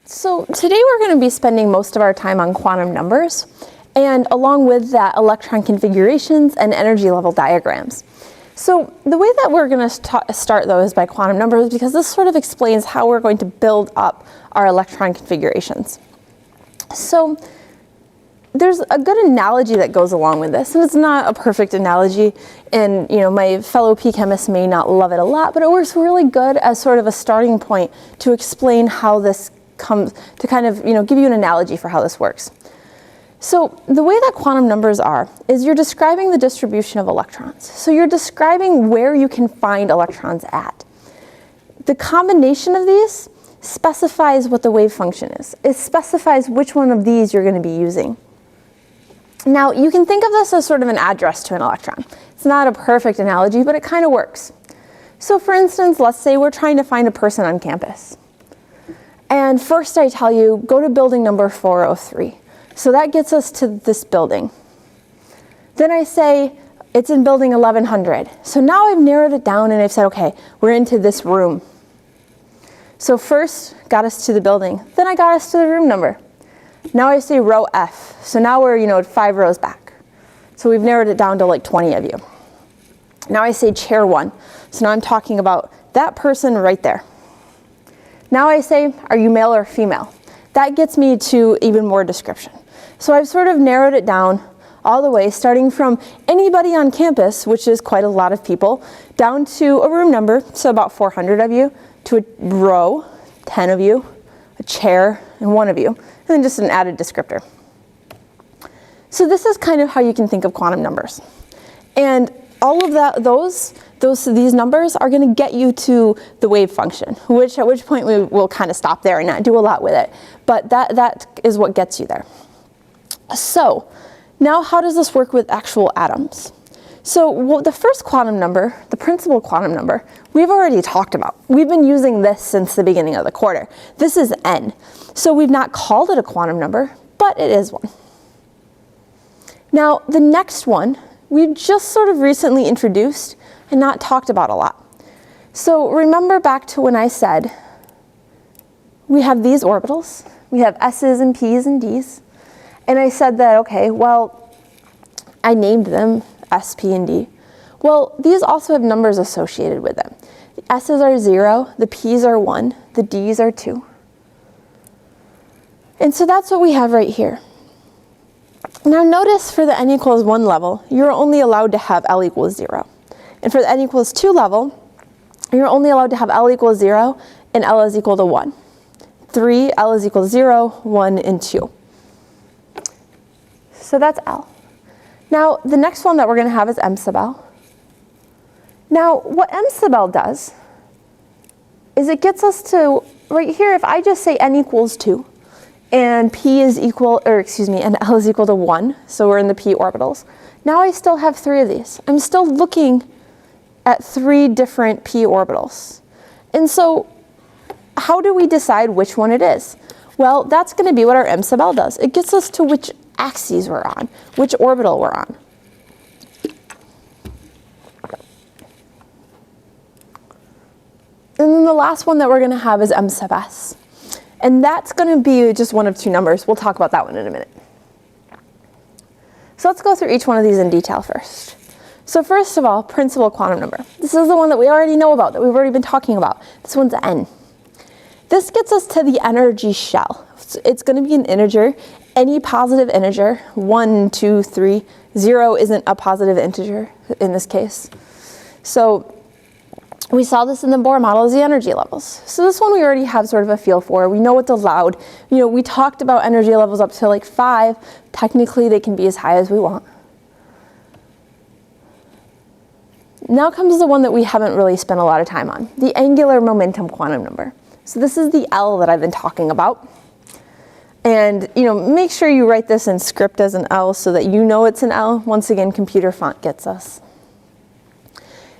So today we're going to be spending most of our time on quantum numbers, and along with that, electron configurations and energy level diagrams. So the way that we're going to start though is by quantum numbers, because this sort of explains how we're going to build up our electron configurations. So there's a good analogy that goes along with this, and it's not a perfect analogy, and my fellow P chemists may not love it a lot, but it works really good as sort of a starting point to explain how this comes to kind of give you an analogy for how this works. So the way that quantum numbers are is you're describing the distribution of electrons. So you're describing where you can find electrons at. The combination of these specifies what the wave function is. It specifies which one of these you're going to be using. Now you can think of this as sort of an address to an electron. It's not a perfect analogy, but it kind of works. So for instance, let's say we're trying to find a person on campus. And first I tell you, go to building number 403. So that gets us to this building. Then I say, it's in building 1100. So now I've narrowed it down and I've said, okay, we're into this room. So first got us to the building, then I got us to the room number. Now I say row F. So now we're 5 rows back. So we've narrowed it down to like 20 of you. Now I say chair 1. So now I'm talking about that person right there. Now I say, are you male or female? That gets me to even more description. So I've sort of narrowed it down all the way, starting from anybody on campus, which is quite a lot of people, down to a room number, so about 400 of you, to a row, 10 of you, a chair, and 1 of you, and then just an added descriptor. So this is kind of how you can think of quantum numbers. And all of these numbers are going to get you to the wave function, at which point we will kind of stop there and not do a lot with it. But that is what gets you there. So now how does this work with actual atoms? So the first quantum number, the principal quantum number, we've already talked about. We've been using this since the beginning of the quarter. This is n. So we've not called it a quantum number, but it is one. Now the next one, we've just sort of recently introduced and not talked about a lot. So remember back to when I said we have these orbitals, we have S's and P's and D's, and I said that, okay, well, I named them S, P, and D. Well, these also have numbers associated with them. The S's are 0, the P's are 1, the D's are 2. And so that's what we have right here. Now notice for the n equals 1 level, you're only allowed to have L equals 0. And for the n equals 2 level, you're only allowed to have L equals 0 and L is equal to 1. 3, L is equal to 0, 1, and 2. So that's L. Now the next one that we're going to have is M sub L. Now what M sub L does is it gets us to, right here, if I just say n equals 2, and P is equal, and L is equal to 1, so we're in the P orbitals. Now I still have 3 of these. I'm still looking at 3 different P orbitals. And so how do we decide which one it is? Well, that's going to be what our M sub L does. It gets us to which axes we're on, which orbital we're on. And then the last one that we're going to have is M sub S. And that's going to be just one of 2 numbers. We'll talk about that one in a minute. So let's go through each one of these in detail first. So first of all, principal quantum number. This is the one that we already know about, that we've already been talking about. This one's n. This gets us to the energy shell. It's going to be an integer, any positive integer, 1, 2, 3. 0 isn't a positive integer in this case. So we saw this in the Bohr model as the energy levels. So this one we already have sort of a feel for. We know what's allowed. We talked about energy levels up to like 5. Technically, they can be as high as we want. Now comes the one that we haven't really spent a lot of time on, the angular momentum quantum number. So this is the L that I've been talking about. And make sure you write this in script as an L so that you know it's an L. Once again, computer font gets us.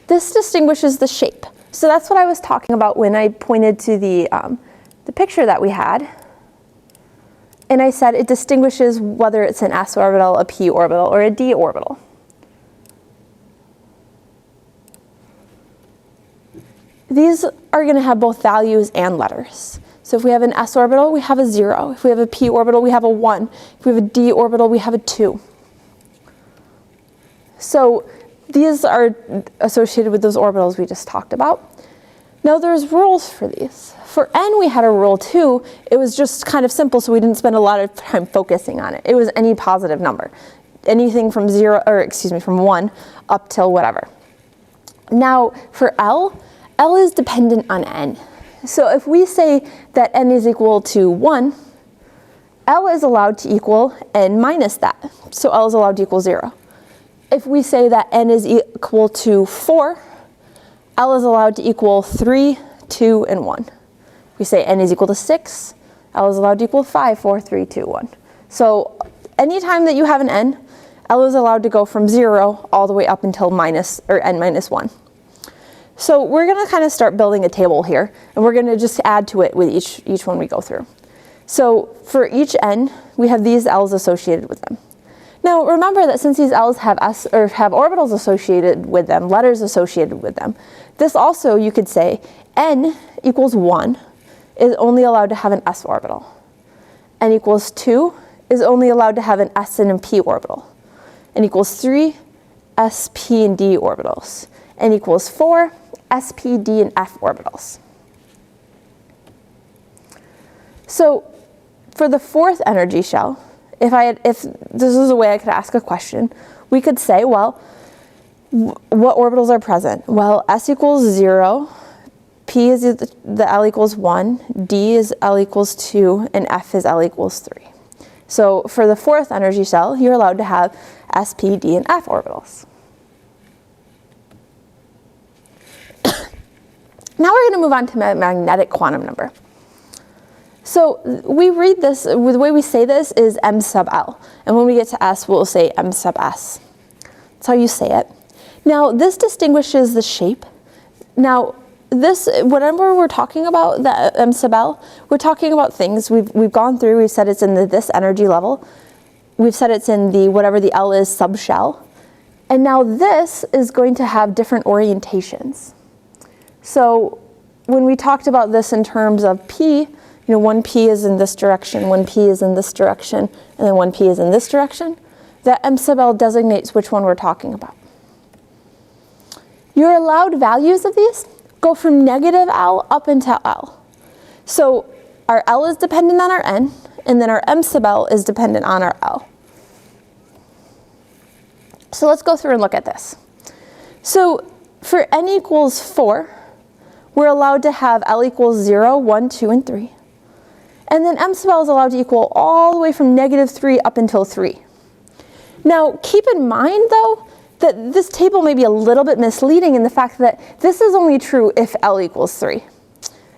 This distinguishes the shape. So that's what I was talking about when I pointed to the picture that we had. And I said it distinguishes whether it's an S orbital, a P orbital, or a D orbital. These are going to have both values and letters. So if we have an s orbital, we have a 0. If we have a p orbital, we have a 1. If we have a d orbital, we have a 2. So these are associated with those orbitals we just talked about. Now there's rules for these. For n, we had a rule too. It was just kind of simple, so we didn't spend a lot of time focusing on it. It was any positive number. Anything from from 1 up till whatever. Now for L is dependent on n. So if we say that n is equal to 1, L is allowed to equal n minus that. So L is allowed to equal 0. If we say that n is equal to 4, L is allowed to equal 3, 2, and 1. If we say n is equal to 6, L is allowed to equal 5, 4, 3, 2, 1. So anytime that you have an n, L is allowed to go from 0 all the way up until n minus 1. So we're going to kind of start building a table here, and we're going to just add to it with each one we go through. So for each n, we have these L's associated with them. Now remember that since these L's have have orbitals associated with them, letters associated with them, this also, you could say, n equals 1 is only allowed to have an s orbital. N equals 2 is only allowed to have an s and a p orbital. N equals 3, s, p, and d orbitals. N equals 4, s, p, d, and f orbitals. So for the fourth energy shell, if this is a way I could ask a question, we could say, well, what orbitals are present? Well, s equals 0, p is the L equals 1, d is L equals 2, and f is L equals 3. So for the fourth energy shell, you're allowed to have s, p, d, and f orbitals. Now we're going to move on to magnetic quantum number. So we read this, the way we say this is m sub L. And when we get to s, we'll say m sub s. That's how you say it. Now this distinguishes the shape. Now this, whenever we're talking about the m sub L, we're talking about things we've gone through. We've said it's in this energy level. We've said it's in the whatever the L is subshell. And now this is going to have different orientations. So when we talked about this in terms of p, one p is in this direction, one p is in this direction, and then one p is in this direction, that m sub L designates which one we're talking about. Your allowed values of these go from negative L up until L. So our L is dependent on our n, and then our m sub L is dependent on our L. So let's go through and look at this. So for n equals 4, we're allowed to have L equals 0, 1, 2, and 3. And then m sub L is allowed to equal all the way from negative 3 up until 3. Now keep in mind though, that this table may be a little bit misleading in the fact that this is only true if L equals 3,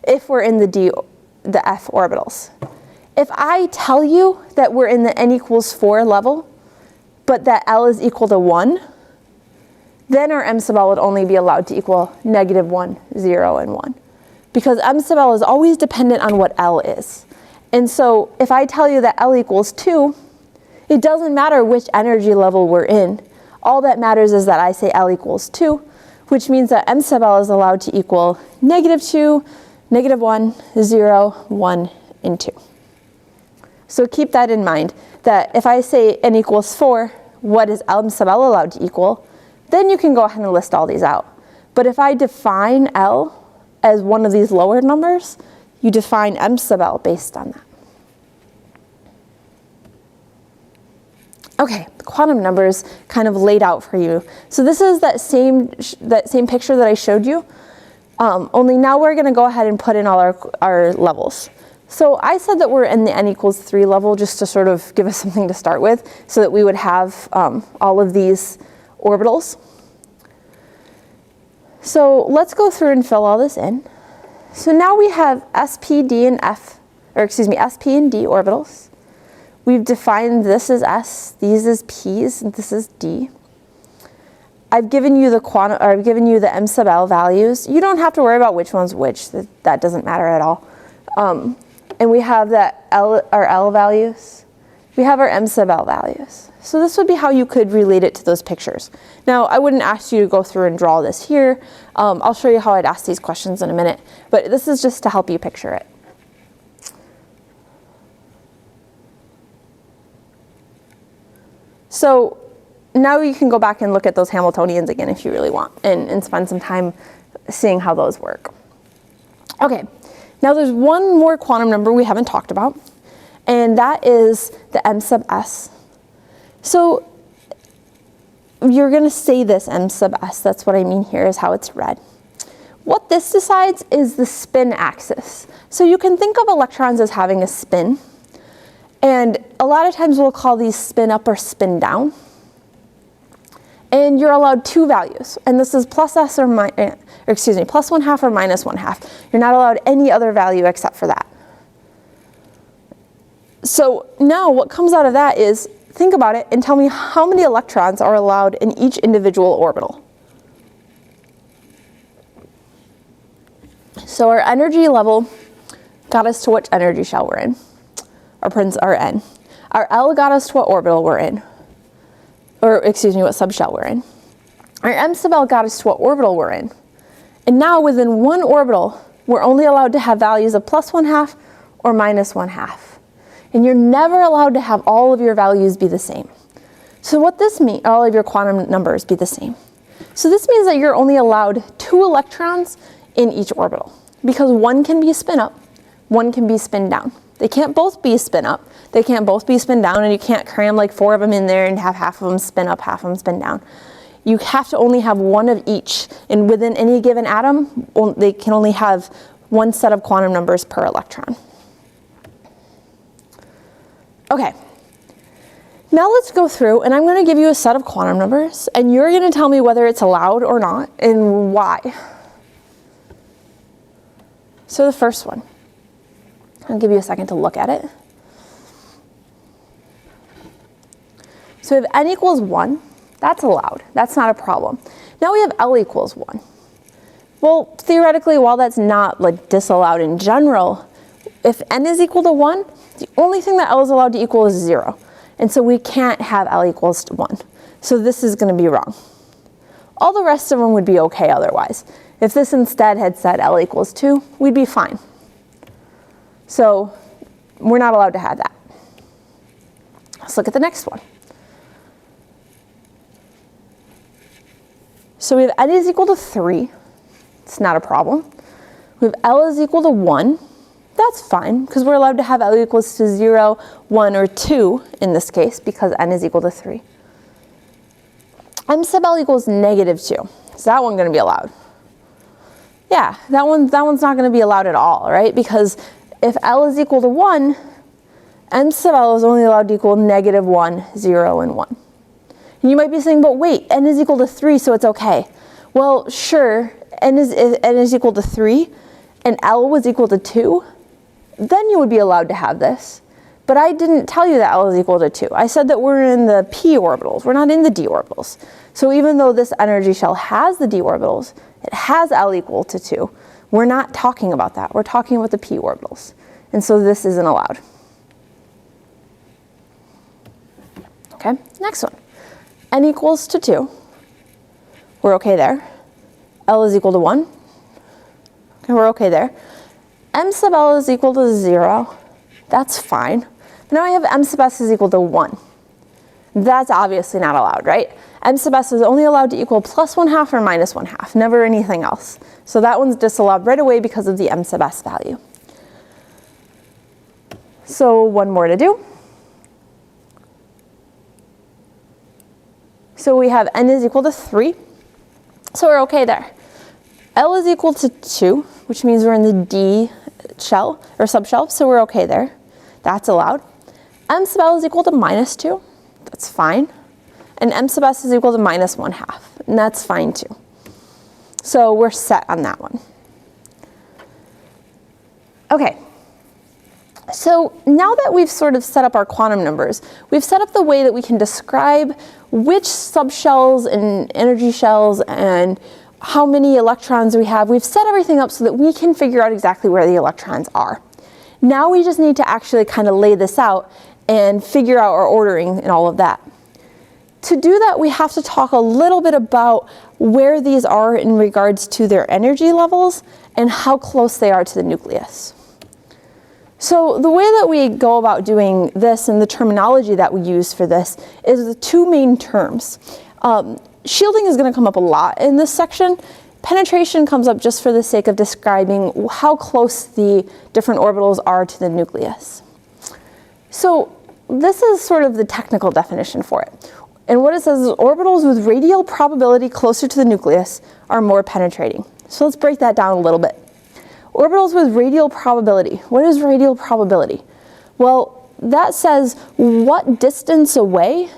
if we're in the f orbitals. If I tell you that we're in the n equals 4 level, but that L is equal to 1, then our m sub L would only be allowed to equal negative 1, 0, and 1. Because m sub L is always dependent on what L is. And so if I tell you that L equals 2, it doesn't matter which energy level we're in. All that matters is that I say L equals 2, which means that m sub L is allowed to equal negative 2, negative 1, 0, 1, and 2. So keep that in mind, that if I say n equals 4, what is m sub L allowed to equal? Then you can go ahead and list all these out. But if I define L as one of these lower numbers, you define m sub L based on that. Okay, the quantum numbers kind of laid out for you. So this is that same picture that I showed you, only now we're going to go ahead and put in all our levels. So I said that we're in the n equals 3 level just to sort of give us something to start with, so that we would have all of these orbitals. So let's go through and fill all this in. So now we have SP, D, and SP and D orbitals. We've defined this as S, these as P's, and this is D. I've given you the m sub L values. You don't have to worry about which one's which. That doesn't matter at all. And we have our L values. We have our m sub L values. So this would be how you could relate it to those pictures. Now, I wouldn't ask you to go through and draw this here. I'll show you how I'd ask these questions in a minute, but this is just to help you picture it. So now you can go back and look at those Hamiltonians again if you really want, and spend some time seeing how those work. Okay, now there's one more quantum number we haven't talked about, and that is the m sub s. So you're going to say this m sub s, that's what I mean here is how it's read. What this decides is the spin axis. So you can think of electrons as having a spin, and a lot of times we'll call these spin up or spin down. And you're allowed two values, and this is plus s or plus 1/2 or minus 1/2. You're not allowed any other value except for that. So now what comes out of that is, think about it and tell me how many electrons are allowed in each individual orbital. So our energy level got us to which energy shell we're in. Our N. Our L got us to what orbital we're in. Or excuse me, what subshell we're in. Our m sub L got us to what orbital we're in. And now within one orbital, we're only allowed to have values of plus 1/2 or minus 1/2. And you're never allowed to have all of your values be the same. So what this means, all of your quantum numbers be the same. So this means that you're only allowed 2 electrons in each orbital, because one can be spin up, one can be spin down. They can't both be spin up, they can't both be spin down, and you can't cram like 4 of them in there and have half of them spin up, half of them spin down. You have to only have one of each, and within any given atom, they can only have one set of quantum numbers per electron. Okay, now let's go through, and I'm going to give you a set of quantum numbers, and you're going to tell me whether it's allowed or not, and why. So the first one. I'll give you a second to look at it. So we have n equals 1. That's allowed. That's not a problem. Now we have L equals 1. Well, theoretically, while that's not like disallowed in general, if n is equal to 1, the only thing that L is allowed to equal is 0. And so we can't have L equals 1. So this is going to be wrong. All the rest of them would be okay otherwise. If this instead had said L equals 2, we'd be fine. So we're not allowed to have that. Let's look at the next one. So we have n is equal to 3. It's not a problem. We have L is equal to 1. That's fine, because we're allowed to have L equals to 0, 1, or 2 in this case, because n is equal to 3. M sub L equals negative 2. Is that one going to be allowed? Yeah, that one's not going to be allowed at all, right? Because if L is equal to 1, M sub L is only allowed to equal negative 1, 0, and 1. And you might be saying, but wait, n is equal to 3, so it's okay. Well, sure, n is equal to 3, and L was equal to 2, then you would be allowed to have this. But I didn't tell you that L is equal to 2. I said that we're in the p orbitals. We're not in the d orbitals. So even though this energy shell has the d orbitals, it has L equal to 2. We're not talking about that. We're talking about the p orbitals. And so this isn't allowed. Okay, next one. N equals to 2. We're okay there. L is equal to 1. Okay, we're okay there. M sub L is equal to 0. That's fine. But now I have M sub S is equal to 1. That's obviously not allowed, right? M sub S is only allowed to equal plus 1/2 or minus 1/2, never anything else. So that one's disallowed right away because of the M sub S value. So one more to do. So we have n is equal to 3. So we're okay there. L is equal to 2, which means we're in the D shell or subshell, so we're okay there. That's allowed. M sub L is equal to minus 2. That's fine. And M sub S is equal to minus 1/2. And that's fine too. So we're set on that one. Okay. So now that we've sort of set up our quantum numbers, we've set up the way that we can describe which subshells and energy shells and how many electrons we have. We've set everything up so that we can figure out exactly where the electrons are. Now we just need to actually kind of lay this out and figure out our ordering and all of that. To do that, we have to talk a little bit about where these are in regards to their energy levels and how close they are to the nucleus. So the way that we go about doing this and the terminology that we use for this is the two main terms. Shielding is going to come up a lot in this section. Penetration comes up just for the sake of describing how close the different orbitals are to the nucleus. So this is sort of the technical definition for it. And what it says is orbitals with radial probability closer to the nucleus are more penetrating. So let's break that down a little bit. Orbitals with radial probability. What is radial probability? Well, that says what distance away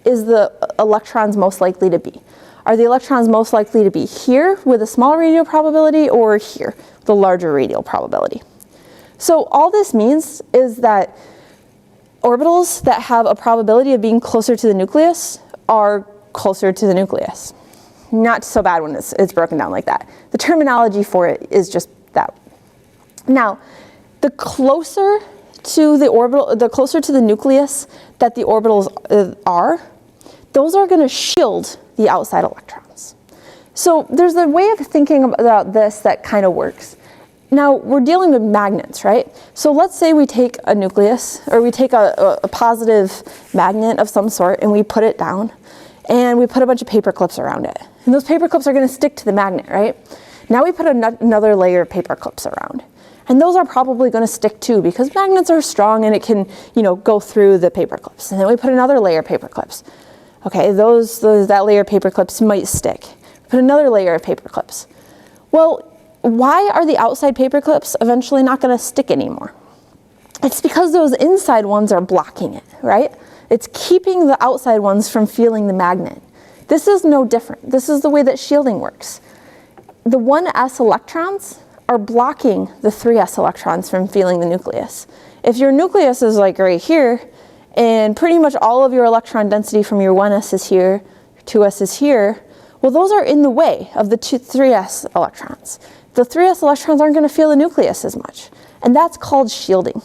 is the electrons most likely to be. Are the electrons most likely to be here with a small radial probability or here, the larger radial probability? So all this means is that orbitals that have a probability of being closer to the nucleus are closer to the nucleus. Not so bad when it's broken down like that. The terminology for it is just that. Now, the closer to the orbital, the closer to the nucleus that the orbitals are, those are going to shield the outside electrons. So there's a way of thinking about this that kind of works. Now, we're dealing with magnets, right? So let's say we take a nucleus, or we take a positive magnet of some sort, and we put it down, and we put a bunch of paper clips around it. And those paper clips are going to stick to the magnet, right? Now we put another layer of paper clips around. And those are probably going to stick too, because magnets are strong and it can, go through the paper clips. And then we put another layer of paper clips. Okay, that layer of paper clips might stick. Put another layer of paper clips. Well, why are the outside paper clips eventually not going to stick anymore? It's because those inside ones are blocking it, right? It's keeping the outside ones from feeling the magnet. This is no different. This is the way that shielding works. The 1s electrons are blocking the 3s electrons from feeling the nucleus. If your nucleus is like right here, and pretty much all of your electron density from your 1s is here, 2s is here, well, those are in the way of the 3s electrons. The 3s electrons aren't going to feel the nucleus as much, and that's called shielding.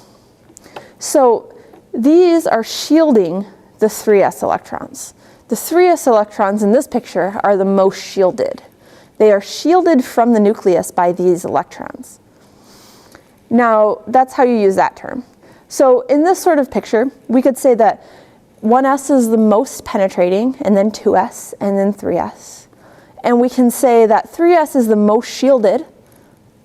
So these are shielding the 3s electrons. The 3s electrons in this picture are the most shielded. They are shielded from the nucleus by these electrons. Now, that's how you use that term. So in this sort of picture, we could say that 1s is the most penetrating, and then 2s, and then 3s. And we can say that 3s is the most shielded,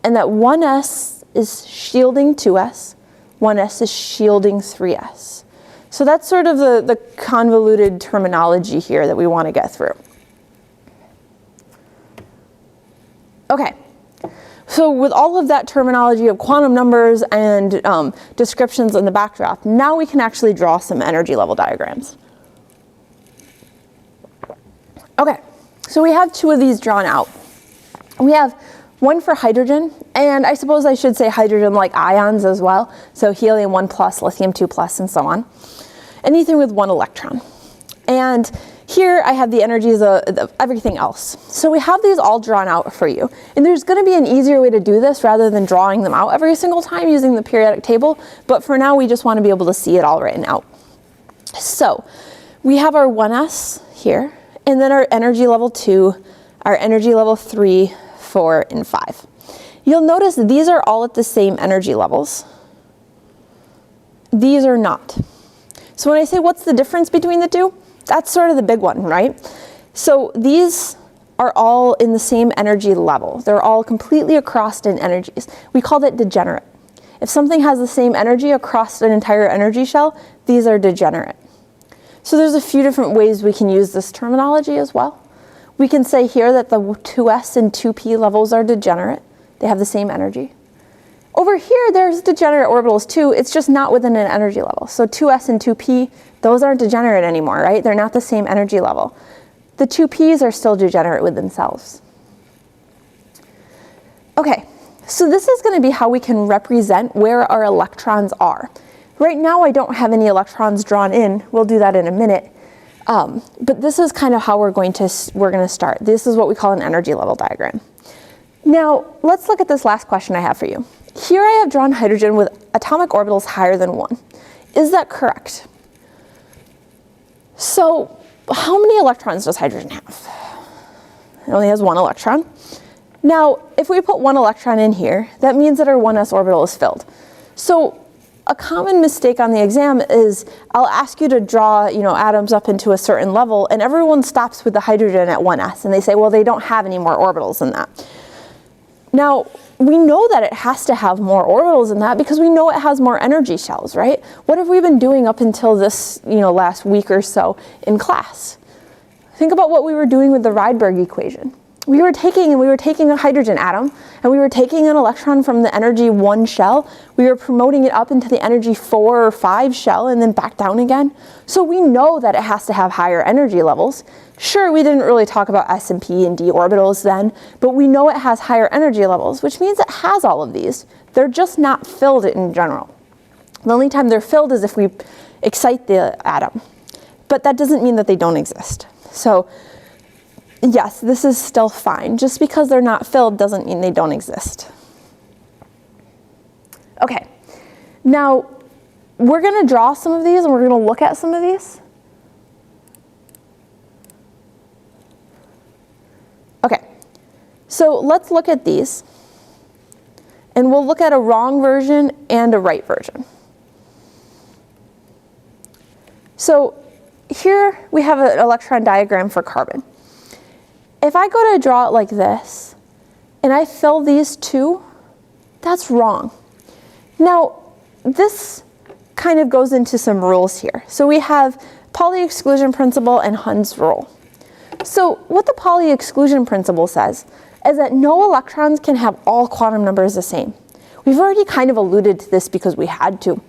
and that 1s is shielding 2s, 1s is shielding 3s. So that's sort of the convoluted terminology here that we want to get through. Okay, so with all of that terminology of quantum numbers and descriptions in the backdrop, now we can actually draw some energy level diagrams. Okay, so we have two of these drawn out. We have one for hydrogen, and I suppose I should say hydrogen like ions as well, so helium 1 plus, lithium 2 plus, and so on. Anything with one electron. And here I have the energies of everything else. So we have these all drawn out for you. And there's going to be an easier way to do this rather than drawing them out every single time using the periodic table. But for now, we just want to be able to see it all written out. So we have our 1s here, and then our energy level 2, our energy level 3, 4, and 5. You'll notice these are all at the same energy levels. These are not. So when I say what's the difference between the two, that's sort of the big one, right? So these are all in the same energy level. They're all completely across in energies. We call that degenerate. If something has the same energy across an entire energy shell, these are degenerate. So there's a few different ways we can use this terminology as well. We can say here that the 2s and 2p levels are degenerate. They have the same energy. Over here, there's degenerate orbitals too. It's just not within an energy level. So 2s and 2p, those aren't degenerate anymore, right? They're not the same energy level. The 2p's are still degenerate with themselves. Okay, so this is going to be how we can represent where our electrons are. Right now, I don't have any electrons drawn in. We'll do that in a minute. But this is kind of how we're going to start. This is what we call an energy level diagram. Now, let's look at this last question I have for you. Here I have drawn hydrogen with atomic orbitals higher than 1. Is that correct? So, how many electrons does hydrogen have? It only has 1 electron. Now, if we put 1 electron in here, that means that our 1s orbital is filled. So, a common mistake on the exam is I'll ask you to draw, atoms up into a certain level, and everyone stops with the hydrogen at 1s, and they say, well, they don't have any more orbitals than that. Now, we know that it has to have more orbitals than that because we know it has more energy shells, right? What have we been doing up until this, last week or so in class? Think about what we were doing with the Rydberg equation. We were taking a hydrogen atom, and we were taking an electron from the energy 1 shell. We were promoting it up into the energy 4 or 5 shell and then back down again. So we know that it has to have higher energy levels. Sure, we didn't really talk about s and p and d orbitals then, but we know it has higher energy levels, which means it has all of these. They're just not filled in general. The only time they're filled is if we excite the atom. But that doesn't mean that they don't exist. So yes, this is still fine. Just because they're not filled doesn't mean they don't exist. Okay, now we're going to draw some of these and we're going to look at some of these. Okay, so let's look at these. And we'll look at a wrong version and a right version. So here we have an electron diagram for carbon. If I go to draw it like this, and I fill these two, that's wrong. Now, this kind of goes into some rules here. So we have Pauli exclusion principle and Hund's rule. So what the Pauli exclusion principle says is that no electrons can have all quantum numbers the same. We've already kind of alluded to this because we had to.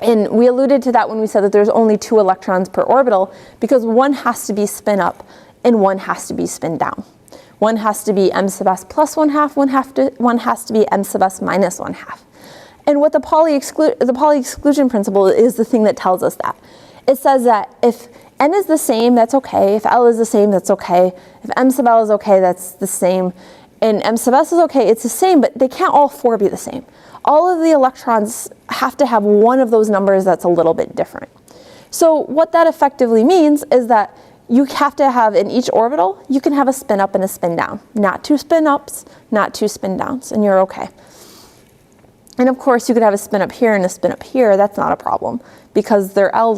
And we alluded to that when we said that there's only 2 electrons per orbital because one has to be spin up and one has to be spin down. One has to be m sub s plus 1/2, one has to be m sub s minus 1/2. And what the Pauli exclusion principle is the thing that tells us that. It says that if n is the same, that's okay. If l is the same, that's okay. If m sub l is okay, that's the same. And m sub s is okay, it's the same, but they can't all 4 be the same. All of the electrons have to have one of those numbers that's a little bit different. So what that effectively means is that you have to have in each orbital, you can have a spin up and a spin down. Not 2 spin ups, not 2 spin downs, and you're okay. And of course, you could have a spin up here and a spin up here. That's not a problem because their L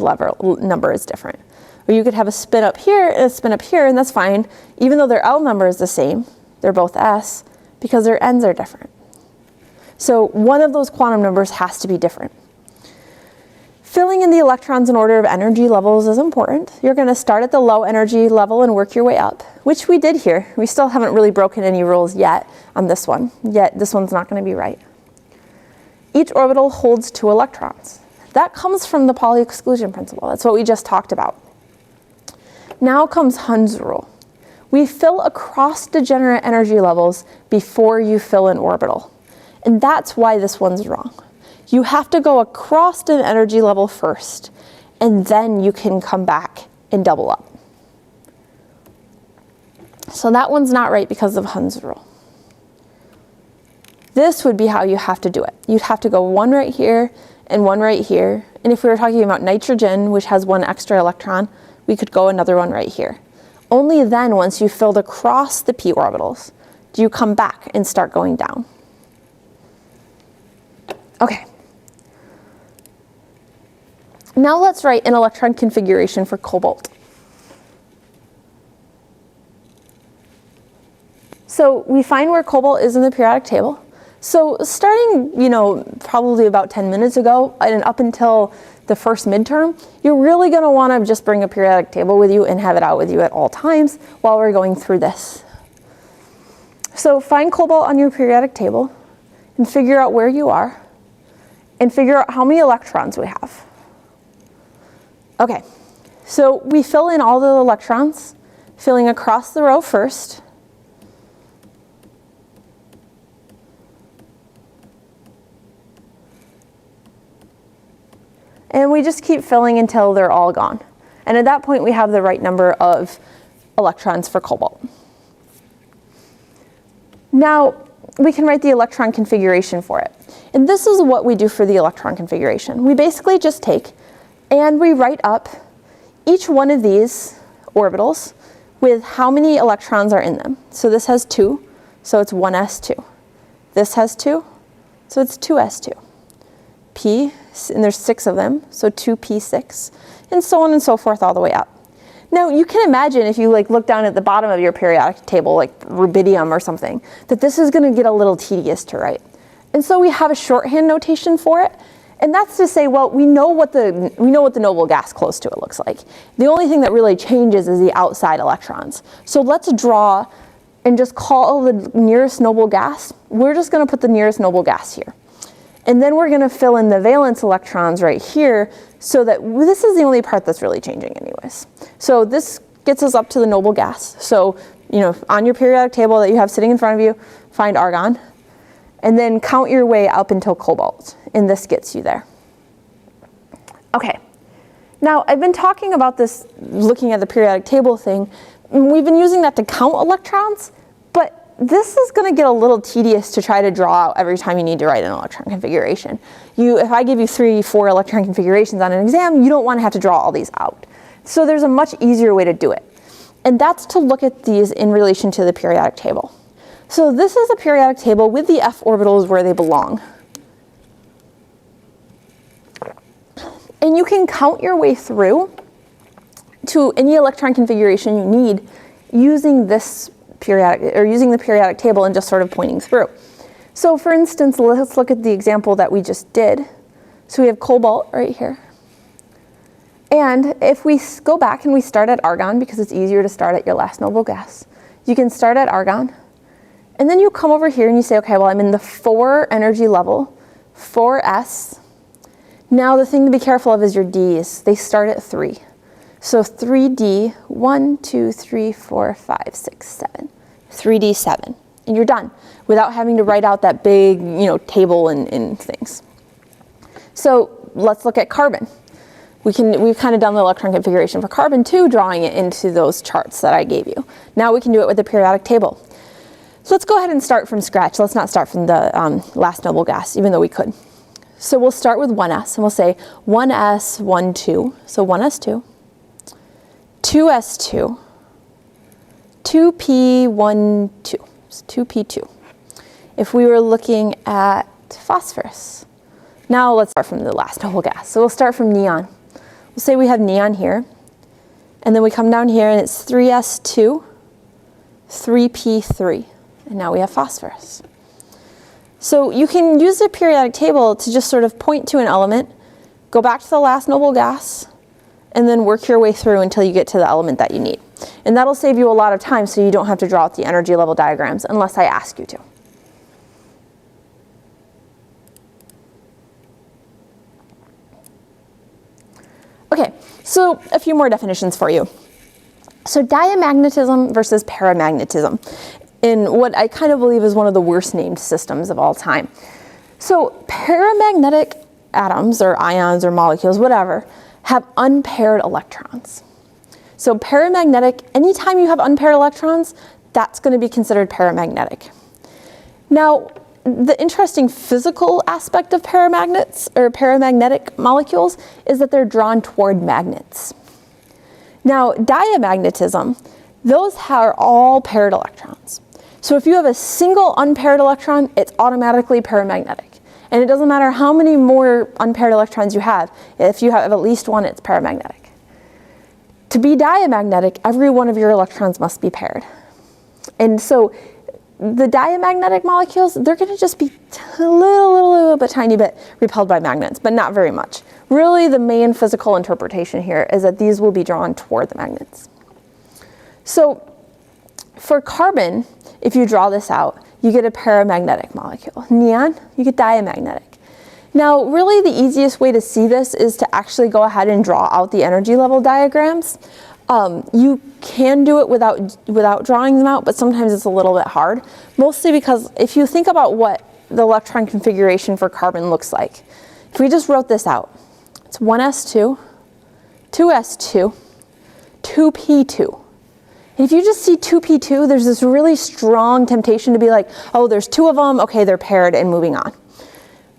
number is different. Or you could have a spin up here and a spin up here, and that's fine. Even though their L number is the same, they're both S because their N's are different. So one of those quantum numbers has to be different. Filling in the electrons in order of energy levels is important. You're going to start at the low energy level and work your way up, which we did here. We still haven't really broken any rules yet on this one, yet this one's not going to be right. Each orbital holds 2 electrons. That comes from the Pauli exclusion principle. That's what we just talked about. Now comes Hund's rule. We fill across degenerate energy levels before you fill an orbital. And that's why this one's wrong. You have to go across an energy level first, and then you can come back and double up. So that one's not right because of Hund's rule. This would be how you have to do it. You'd have to go one right here and one right here. And if we were talking about nitrogen, which has 1 extra electron, we could go another one right here. Only then, once you've filled across the p orbitals, do you come back and start going down. Okay. Now let's write an electron configuration for cobalt. So we find where cobalt is in the periodic table. So starting, probably about 10 minutes ago and up until the first midterm, you're really going to want to just bring a periodic table with you and have it out with you at all times while we're going through this. So find cobalt on your periodic table and figure out where you are and figure out how many electrons we have. Okay, so we fill in all the electrons, filling across the row first. And we just keep filling until they're all gone. And at that point, we have the right number of electrons for cobalt. Now, we can write the electron configuration for it. And this is what we do for the electron configuration. We basically just take and we write up each one of these orbitals with how many electrons are in them. So this has 2, so it's 1s2. This has 2, so it's 2s2. P, and there's 6 of them, so 2p6, and so on and so forth all the way up. Now, you can imagine if you look down at the bottom of your periodic table, like rubidium or something, that this is going to get a little tedious to write. And so we have a shorthand notation for it, and that's to say, well, we know what the noble gas close to it looks like. The only thing that really changes is the outside electrons. So let's draw and just call the nearest noble gas. We're just going to put the nearest noble gas here. And then we're going to fill in the valence electrons right here, so that this is the only part that's really changing anyways. So this gets us up to the noble gas. So, on your periodic table that you have sitting in front of you, find argon, and then count your way up until cobalt, and this gets you there. Okay, now I've been talking about this, looking at the periodic table thing. We've been using that to count electrons, but this is going to get a little tedious to try to draw out every time you need to write an electron configuration. If I give you 3, 4 electron configurations on an exam, you don't want to have to draw all these out. So there's a much easier way to do it. And that's to look at these in relation to the periodic table. So this is a periodic table with the f orbitals where they belong. And you can count your way through to any electron configuration you need using this using the periodic table and just sort of pointing through. So for instance, let's look at the example that we just did. So we have cobalt right here. And if we go back and we start at argon, because it's easier to start at your last noble gas, you can start at argon. And then you come over here and you say, okay, well, I'm in the 4 energy level, 4s. Now the thing to be careful of is your d's. They start at 3. So 3D, 1, 2, 3, 4, 5, 6, 7. 3D 7. And you're done without having to write out that big, table and things. So let's look at carbon. We've kind of done the electron configuration for carbon too, drawing it into those charts that I gave you. Now we can do it with the periodic table. So let's go ahead and start from scratch. Let's not start from the last noble gas, even though we could. So we'll start with 1s, and we'll say 1s, 1, 2. So 1s2. 2s2, 2p1, 2, so 2p2. If we were looking at phosphorus, now let's start from the last noble gas. So we'll start from neon. We'll say we have neon here, and then we come down here and it's 3s2, 3p3, and now we have phosphorus. So you can use the periodic table to just sort of point to an element, go back to the last noble gas, and then work your way through until you get to the element that you need. And that'll save you a lot of time so you don't have to draw out the energy level diagrams unless I ask you to. Okay, so a few more definitions for you. So diamagnetism versus paramagnetism, in what I kind of believe is one of the worst named systems of all time. So paramagnetic atoms or ions or molecules, whatever, have unpaired electrons. So paramagnetic, anytime you have unpaired electrons, that's going to be considered paramagnetic. Now, the interesting physical aspect of paramagnets or paramagnetic molecules is that they're drawn toward magnets. Now, diamagnetism, those are all paired electrons. So if you have a single unpaired electron, it's automatically paramagnetic. And it doesn't matter how many more unpaired electrons you have. If you have at least one, it's paramagnetic. To be diamagnetic, every one of your electrons must be paired. And so the diamagnetic molecules, they're going to just be a little bit tiny bit repelled by magnets, but not very much. Really, the main physical interpretation here is that these will be drawn toward the magnets. So for carbon, if you draw this out, you get a paramagnetic molecule. Neon, you get diamagnetic. Now, really the easiest way to see this is to actually go ahead and draw out the energy level diagrams. You can do it without drawing them out, but sometimes it's a little bit hard. Mostly because if you think about what the electron configuration for carbon looks like, if we just wrote this out, it's 1s2, 2s2, 2p2. And if you just see 2p2, there's this really strong temptation to be like, oh, there's 2 of them, okay, they're paired and moving on.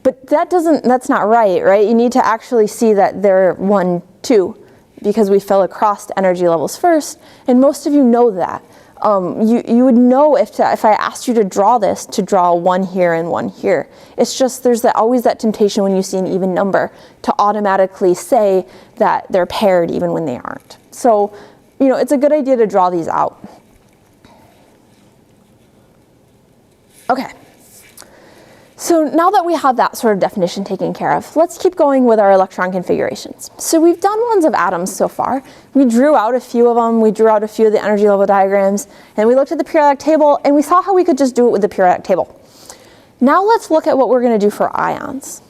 But that's not right? You need to actually see that they're 1, 2, because we fill across energy levels first, and most of you know that. You would know if I asked you to draw this, to draw one here and one here. It's just there's always that temptation when you see an even number to automatically say that they're paired even when they aren't. So, it's a good idea to draw these out. Okay. So now that we have that sort of definition taken care of, let's keep going with our electron configurations. So we've done ones of atoms so far. We drew out a few of them, we drew out a few of the energy level diagrams, and we looked at the periodic table, and we saw how we could just do it with the periodic table. Now let's look at what we're going to do for ions.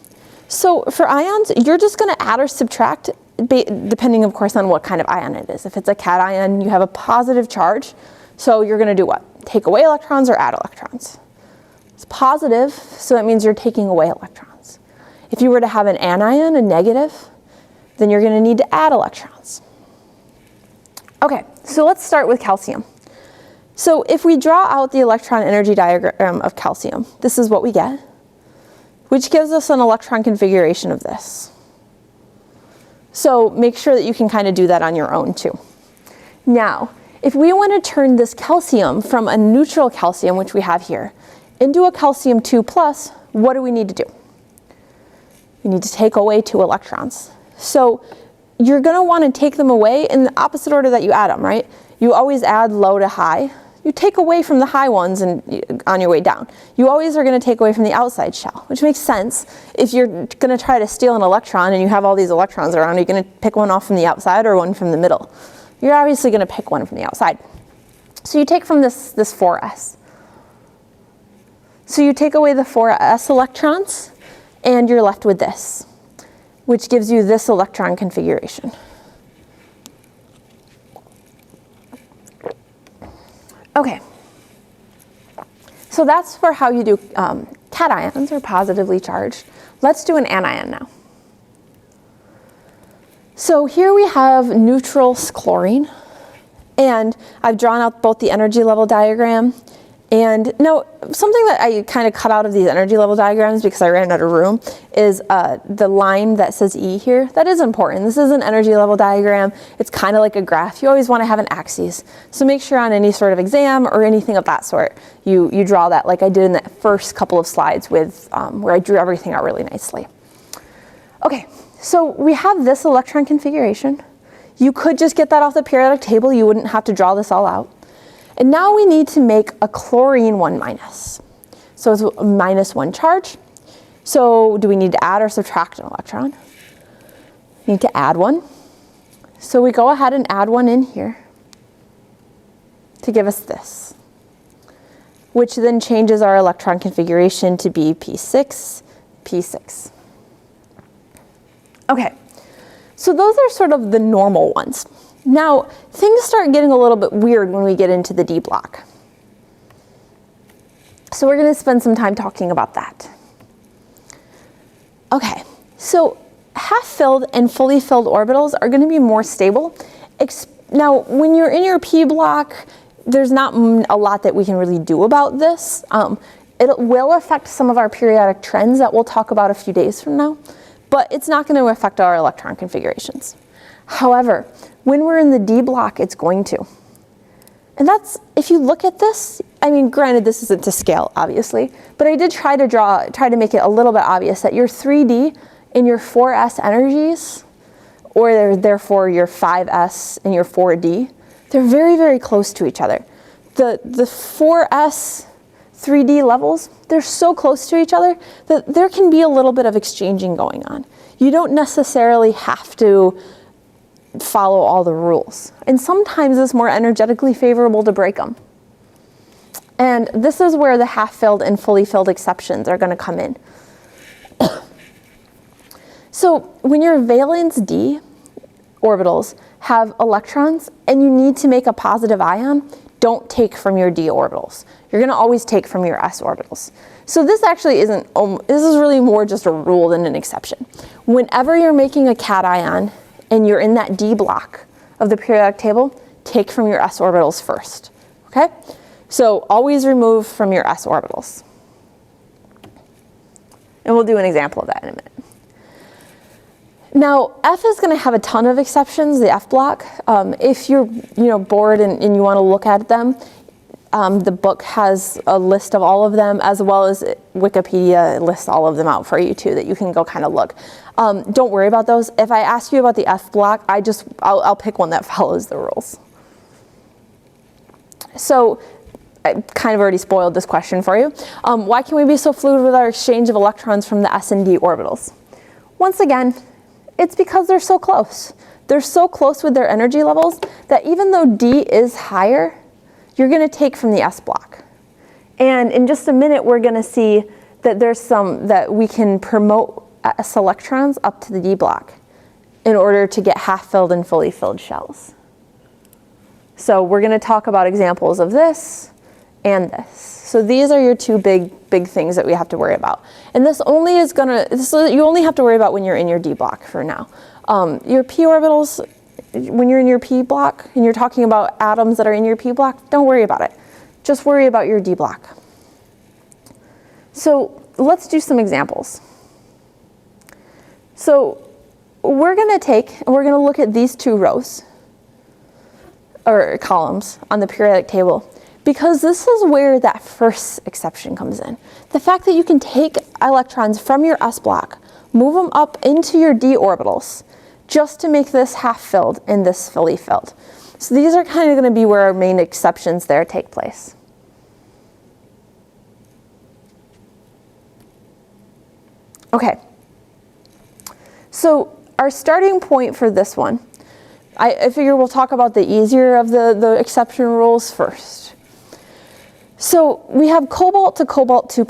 So for ions, you're just going to add or subtract, depending of course on what kind of ion it is. If it's a cation, you have a positive charge, so you're going to do what? Take away electrons or add electrons. It's positive, so that means you're taking away electrons. If you were to have an anion, a negative, then you're going to need to add electrons. Okay, so let's start with calcium. So if we draw out the electron energy diagram of calcium, this is what we get, which gives us an electron configuration of this. So make sure that you can kind of do that on your own too. Now, if we want to turn this calcium from a neutral calcium, which we have here, into a calcium 2+, what do we need to do? We need to take away 2 electrons. So you're going to want to take them away in the opposite order that you add them, right? You always add low to high. You take away from the high ones and on your way down. You always are going to take away from the outside shell, which makes sense. If you're going to try to steal an electron and you have all these electrons around, you're going to pick one off from the outside or one from the middle. You're obviously going to pick one from the outside. So you take from this 4s. So you take away the 4s electrons, and you're left with this, which gives you this electron configuration. Okay, so that's for how you do cations, or positively charged. Let's do an anion now. So here we have neutral chlorine, and I've drawn out both the energy level diagram. And now, something that I kind of cut out of these energy level diagrams because I ran out of room is the line that says E here. That is important. This is an energy level diagram. It's kind of like a graph. You always want to have an axis. So make sure on any sort of exam or anything of that sort, you draw that like I did in that first couple of slides with where I drew everything out really nicely. Okay, so we have this electron configuration. You could just get that off the periodic table. You wouldn't have to draw this all out. And now we need to make a chlorine 1-. So it's a -1 charge. So do we need to add or subtract an electron? We need to add one. So we go ahead and add one in here to give us this, which then changes our electron configuration to be P6, P6. Okay, so those are sort of the normal ones. Now, things start getting a little bit weird when we get into the D block. So we're going to spend some time talking about that. Okay, so half-filled and fully filled orbitals are going to be more stable. Now, when you're in your P block, there's not a lot that we can really do about this. It will affect some of our periodic trends that we'll talk about a few days from now, but it's not going to affect our electron configurations. However, when we're in the D block, it's going to. And that's, if you look at this, I mean, granted, this isn't to scale, obviously, but I did try to make it a little bit obvious that your 3D and your 4s energies, or therefore your 5s and your 4d, they're very, very close to each other. The 4s 3D levels, they're so close to each other that there can be a little bit of exchanging going on. You don't necessarily have to follow all the rules. And sometimes it's more energetically favorable to break them. And this is where the half-filled and fully filled exceptions are going to come in. So when your valence D orbitals have electrons and you need to make a positive ion, don't take from your D orbitals. You're going to always take from your S orbitals. So this actually isn't, this is really more just a rule than an exception. Whenever you're making a cation and you're in that D block of the periodic table, take from your S orbitals first, okay? So always remove from your S orbitals. And we'll do an example of that in a minute. Now, F is going to have a ton of exceptions, the F block. If you're bored and you want to look at them, The book has a list of all of them, as well as Wikipedia lists all of them out for you too, that you can go kind of look. Don't worry about those. If I ask you about the F block, I'll pick one that follows the rules. So I kind of already spoiled this question for you. Why can we be so fluid with our exchange of electrons from the S and D orbitals? Once again, it's because they're so close. They're so close with their energy levels that even though D is higher, you're going to take from the S block. And in just a minute, we're going to see that there's that we can promote S electrons up to the D block in order to get half-filled and fully filled shells. So we're going to talk about examples of this and this. So these are your two big things that we have to worry about. And this only is you only have to worry about when you're in your D block for now. Your p orbitals, when you're in your p block and you're talking about atoms that are in your p block, don't worry about it. Just worry about your D block. So let's do some examples. So we're going to look at these two rows or columns on the periodic table, because this is where that first exception comes in. The fact that you can take electrons from your S block, move them up into your D orbitals, just to make this half-filled and this fully filled. So these are kind of going to be where our main exceptions there take place. Okay. So our starting point for this one, I figure we'll talk about the easier of the exception rules first. So we have cobalt to cobalt 2+.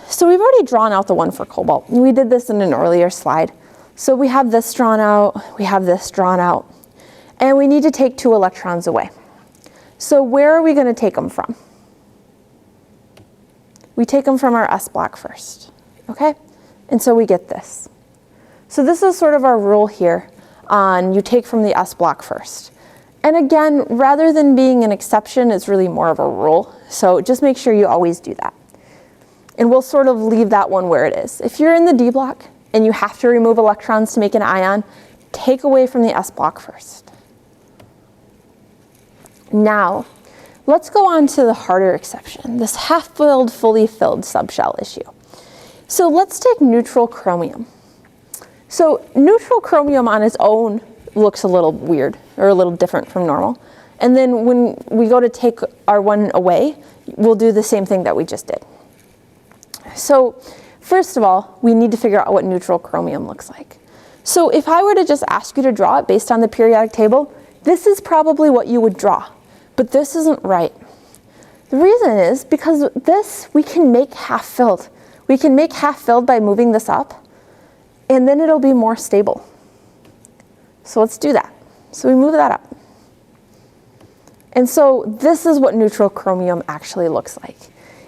So we've already drawn out the one for cobalt. We did this in an earlier slide. So we have this drawn out, we have this drawn out, and we need to take 2 electrons away. So where are we going to take them from? We take them from our S block first, okay? And so we get this. So this is sort of our rule here on you take from the S block first. And again, rather than being an exception, it's really more of a rule. So just make sure you always do that. And we'll sort of leave that one where it is. If you're in the D block and you have to remove electrons to make an ion, take away from the S block first. Now, let's go on to the harder exception, this half-filled, fully filled subshell issue. So let's take neutral chromium. So neutral chromium on its own looks a little weird or a little different from normal. And then when we go to take our one away, we'll do the same thing that we just did. So first of all, we need to figure out what neutral chromium looks like. So if I were to just ask you to draw it based on the periodic table, this is probably what you would draw. But this isn't right. The reason is because this we can make half-filled. We can make half-filled by moving this up, and then it'll be more stable. So let's do that. So we move that up. And so this is what neutral chromium actually looks like.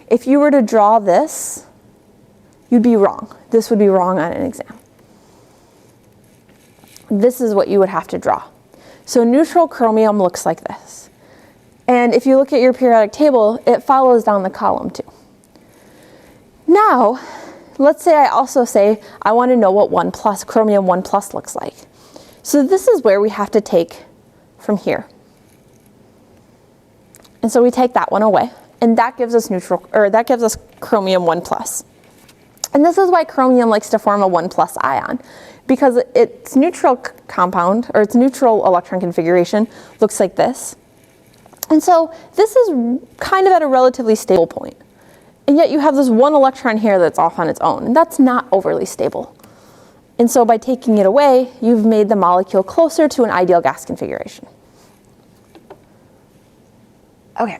If you were to draw this, you'd be wrong. This would be wrong on an exam. This is what you would have to draw. So neutral chromium looks like this. And if you look at your periodic table, it follows down the column too. Now, let's say I also say I want to know what 1+, chromium 1+ looks like. So this is where we have to take from here. And so we take that one away, and that gives us chromium 1+. And this is why chromium likes to form a 1+ ion, because its neutral compound, or its neutral electron configuration, looks like this. And so this is kind of at a relatively stable point. And yet you have this one electron here that's off on its own, and that's not overly stable. And so by taking it away, you've made the molecule closer to an ideal gas configuration. Okay.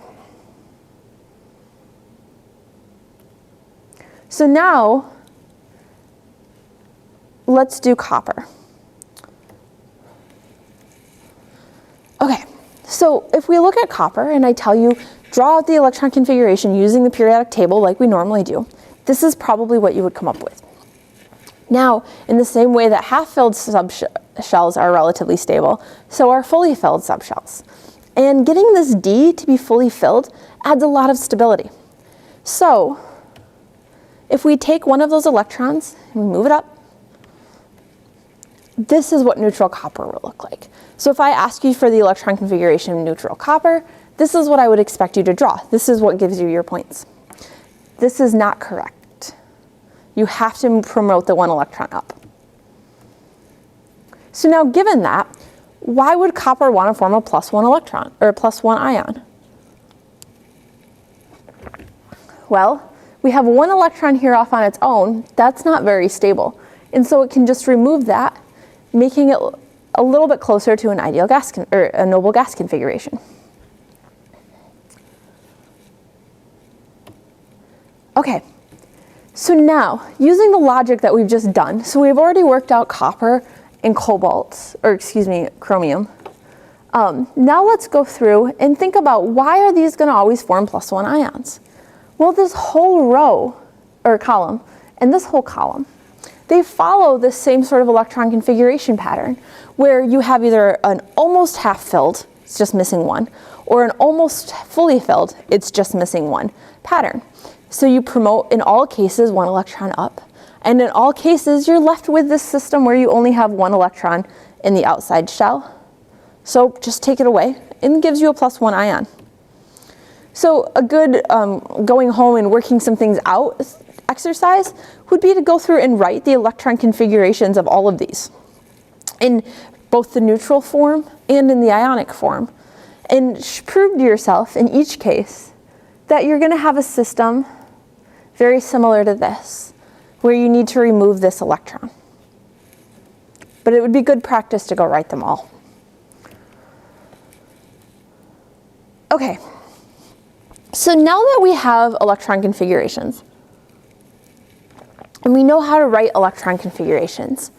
So now, let's do copper. Okay, so if we look at copper and I tell you, draw out the electron configuration using the periodic table like we normally do, this is probably what you would come up with. Now, in the same way that half-filled subshells are relatively stable, so are fully filled subshells. And getting this D to be fully filled adds a lot of stability. So, if we take one of those electrons and we move it up, this is what neutral copper will look like. So if I ask you for the electron configuration of neutral copper, this is what I would expect you to draw. This is what gives you your points. This is not correct. You have to promote the 1 electron up. So now given that, why would copper want to form a +1 electron, or a +1 ion? Well, we have 1 electron here off on its own. That's not very stable. And so it can just remove that, making it a little bit closer to an ideal gas, or a noble gas configuration. Okay, so now, using the logic that we've just done, so we've already worked out copper and cobalt, or excuse me, chromium. Now let's go through and think about why are these going to always form +1 ions? Well, this whole row, or column, and this whole column, they follow this same sort of electron configuration pattern, where you have either an almost half filled, it's just missing 1, or an almost fully filled, it's just missing 1 pattern. So you promote, in all cases, 1 electron up. And in all cases, you're left with this system where you only have 1 electron in the outside shell. So just take it away, and it gives you a +1 ion. So a good going home and working some things out exercise would be to go through and write the electron configurations of all of these, in both the neutral form and in the ionic form. And prove to yourself, in each case, that you're going to have a system very similar to this, where you need to remove this electron. But it would be good practice to go write them all. Okay, so now that we have electron configurations, and we know how to write electron configurations,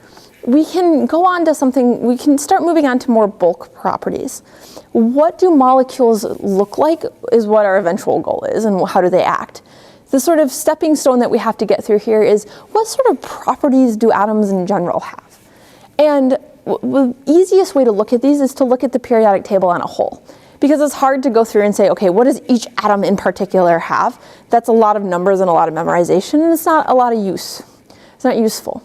we can go on to something, we can start moving on to more bulk properties. What do molecules look like is what our eventual goal is, and how do they act? The sort of stepping stone that we have to get through here is, what sort of properties do atoms in general have? And the easiest way to look at these is to look at the periodic table on a whole. Because it's hard to go through and say, okay, what does each atom in particular have? That's a lot of numbers and a lot of memorization, and it's not a lot of use. It's not useful.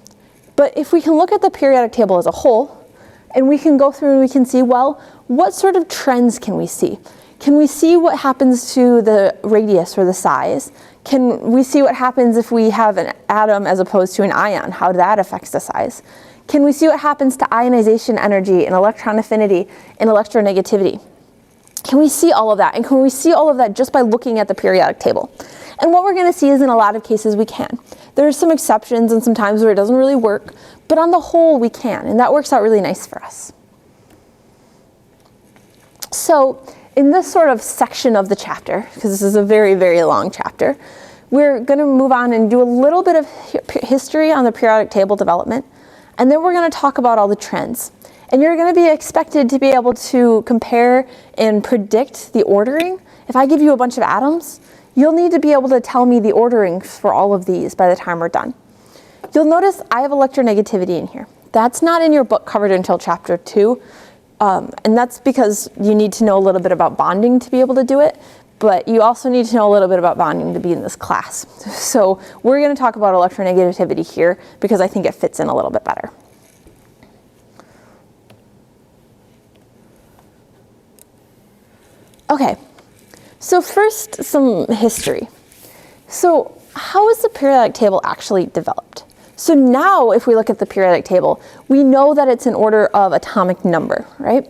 But if we can look at the periodic table as a whole, and we can go through and we can see, well, what sort of trends can we see? Can we see what happens to the radius or the size? Can we see what happens if we have an atom as opposed to an ion, how that affects the size? Can we see what happens to ionization energy and electron affinity and electronegativity? Can we see all of that? And can we see all of that just by looking at the periodic table? And what we're going to see is, in a lot of cases, we can. There are some exceptions and some times where it doesn't really work, but on the whole, we can, and that works out really nice for us. So in this sort of section of the chapter, because this is a very, very long chapter, we're going to move on and do a little bit of history on the periodic table development, and then we're going to talk about all the trends. And you're going to be expected to be able to compare and predict the ordering. If I give you a bunch of atoms, you'll need to be able to tell me the ordering for all of these by the time we're done. You'll notice I have electronegativity in here. That's not in your book covered until chapter 2. And that's because you need to know a little bit about bonding to be able to do it. But you also need to know a little bit about bonding to be in this class. So we're going to talk about electronegativity here because I think it fits in a little bit better. Okay, so first some history. So how is the periodic table actually developed? So now if we look at the periodic table, we know that it's in order of atomic number, right?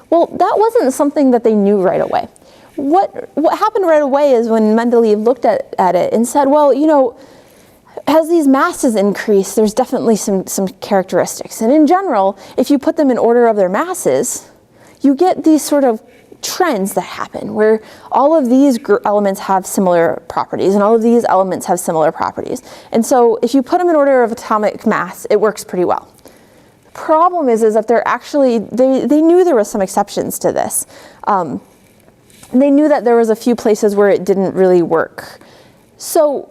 Well, that wasn't something that they knew right away. What happened right away is when Mendeleev looked at it and said, well, you know, as these masses increase, there's definitely some characteristics. And in general, if you put them in order of their masses, you get these sort of trends that happen where all of these elements have similar properties and all of these elements have similar properties. And so if you put them in order of atomic mass, it works pretty well. The problem is that they're actually, they knew there was some exceptions to this. They knew that there was a few places where it didn't really work. So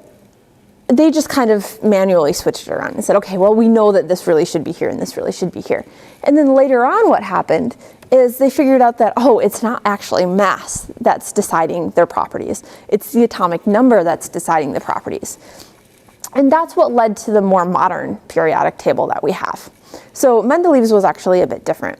they just kind of manually switched it around and said, okay, well, we know that this really should be here and this really should be here. And then later on what happened is they figured out that, oh, it's not actually mass that's deciding their properties. It's the atomic number that's deciding the properties. And that's what led to the more modern periodic table that we have. So Mendeleev's was actually a bit different.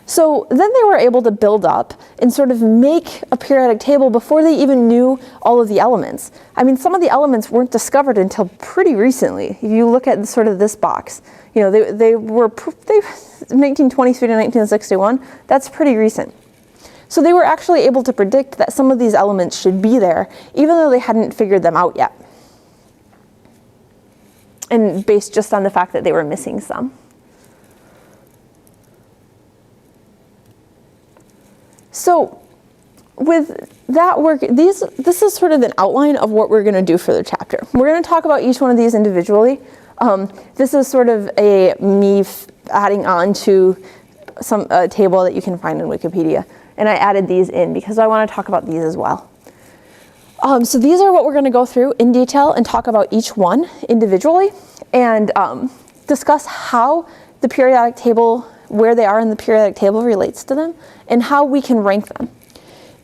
So then they were able to build up and sort of make a periodic table before they even knew all of the elements. I mean, some of the elements weren't discovered until pretty recently. If you look at sort of this box, you know, they 1923 to 1961, that's pretty recent. So they were actually able to predict that some of these elements should be there, even though they hadn't figured them out yet. And based just on the fact that they were missing some. So with that work, this is sort of an outline of what we're going to do for the chapter. We're going to talk about each one of these individually. This is sort of me adding on to a table that you can find in Wikipedia. And I added these in because I want to talk about these as well. So these are what we're going to go through in detail and talk about each one individually and discuss how the periodic table, where they are in the periodic table relates to them, and how we can rank them.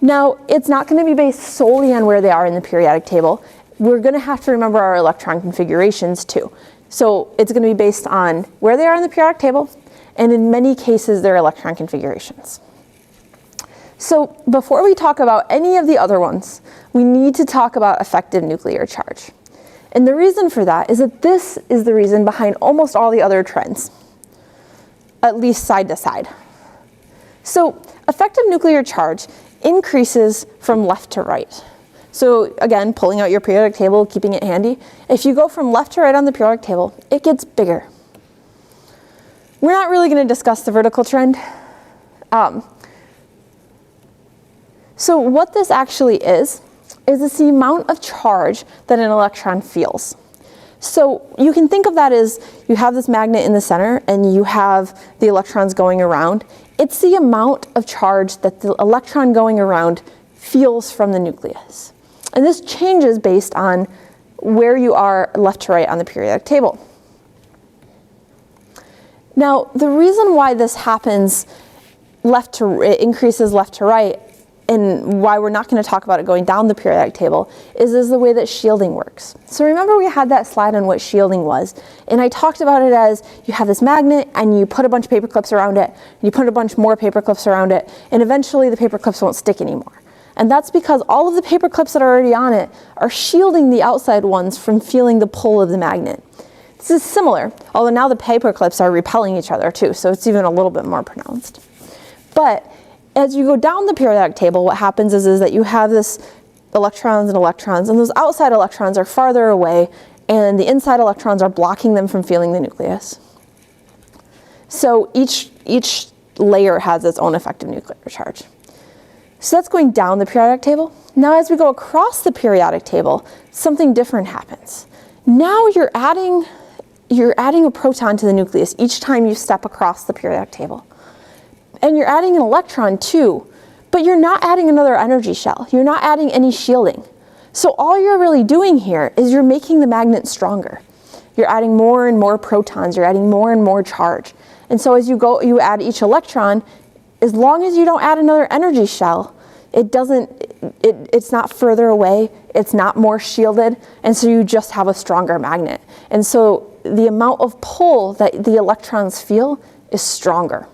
Now, it's not going to be based solely on where they are in the periodic table. We're going to have to remember our electron configurations too. So it's going to be based on where they are in the periodic table, and in many cases, their electron configurations. So before we talk about any of the other ones, we need to talk about effective nuclear charge. And the reason for that is that this is the reason behind almost all the other trends, at least side to side. So effective nuclear charge increases from left to right. So again, pulling out your periodic table, keeping it handy. If you go from left to right on the periodic table, it gets bigger. We're not really going to discuss the vertical trend. So what this actually is it's the amount of charge that an electron feels. So you can think of that as you have this magnet in the center and you have the electrons going around. It's the amount of charge that the electron going around feels from the nucleus. And this changes based on where you are left to right on the periodic table. Now, the reason why this happens it increases left to right, and why we're not going to talk about it going down the periodic table is the way that shielding works. So remember we had that slide on what shielding was, and I talked about it as you have this magnet and you put a bunch of paper clips around it, and you put a bunch more paper clips around it, and eventually the paper clips won't stick anymore. And that's because all of the paper clips that are already on it are shielding the outside ones from feeling the pull of the magnet. This is similar, although now the paper clips are repelling each other too, so it's even a little bit more pronounced. But as you go down the periodic table, what happens is that you have this electrons, and those outside electrons are farther away, and the inside electrons are blocking them from feeling the nucleus. So each layer has its own effective nuclear charge. So that's going down the periodic table. Now as we go across the periodic table, something different happens. Now you're adding a proton to the nucleus each time you step across the periodic table. And you're adding an electron too, but you're not adding another energy shell. You're not adding any shielding. So all you're really doing here is you're making the magnet stronger. You're adding more and more protons. You're adding more and more charge. And so as you add each electron, as long as you don't add another energy shell, it's not further away, it's not more shielded, and so you just have a stronger magnet. And so the amount of pull that the electrons feel is stronger.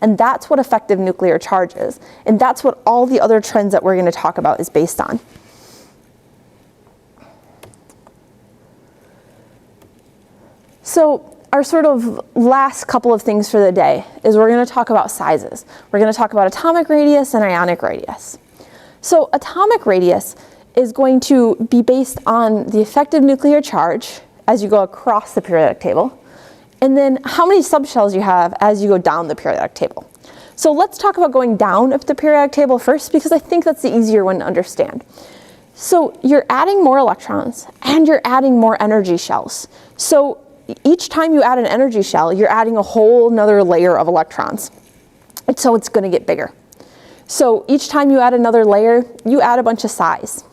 And that's what effective nuclear charge is. And that's what all the other trends that we're going to talk about is based on. So our sort of last couple of things for the day is we're going to talk about sizes. We're going to talk about atomic radius and ionic radius. So atomic radius is going to be based on the effective nuclear charge as you go across the periodic table, and then how many subshells you have as you go down the periodic table. So let's talk about going down up the periodic table first, because I think that's the easier one to understand. So you're adding more electrons and you're adding more energy shells. So each time you add an energy shell, you're adding a whole nother layer of electrons. And so it's going to get bigger. So each time you add another layer, you add a bunch of size.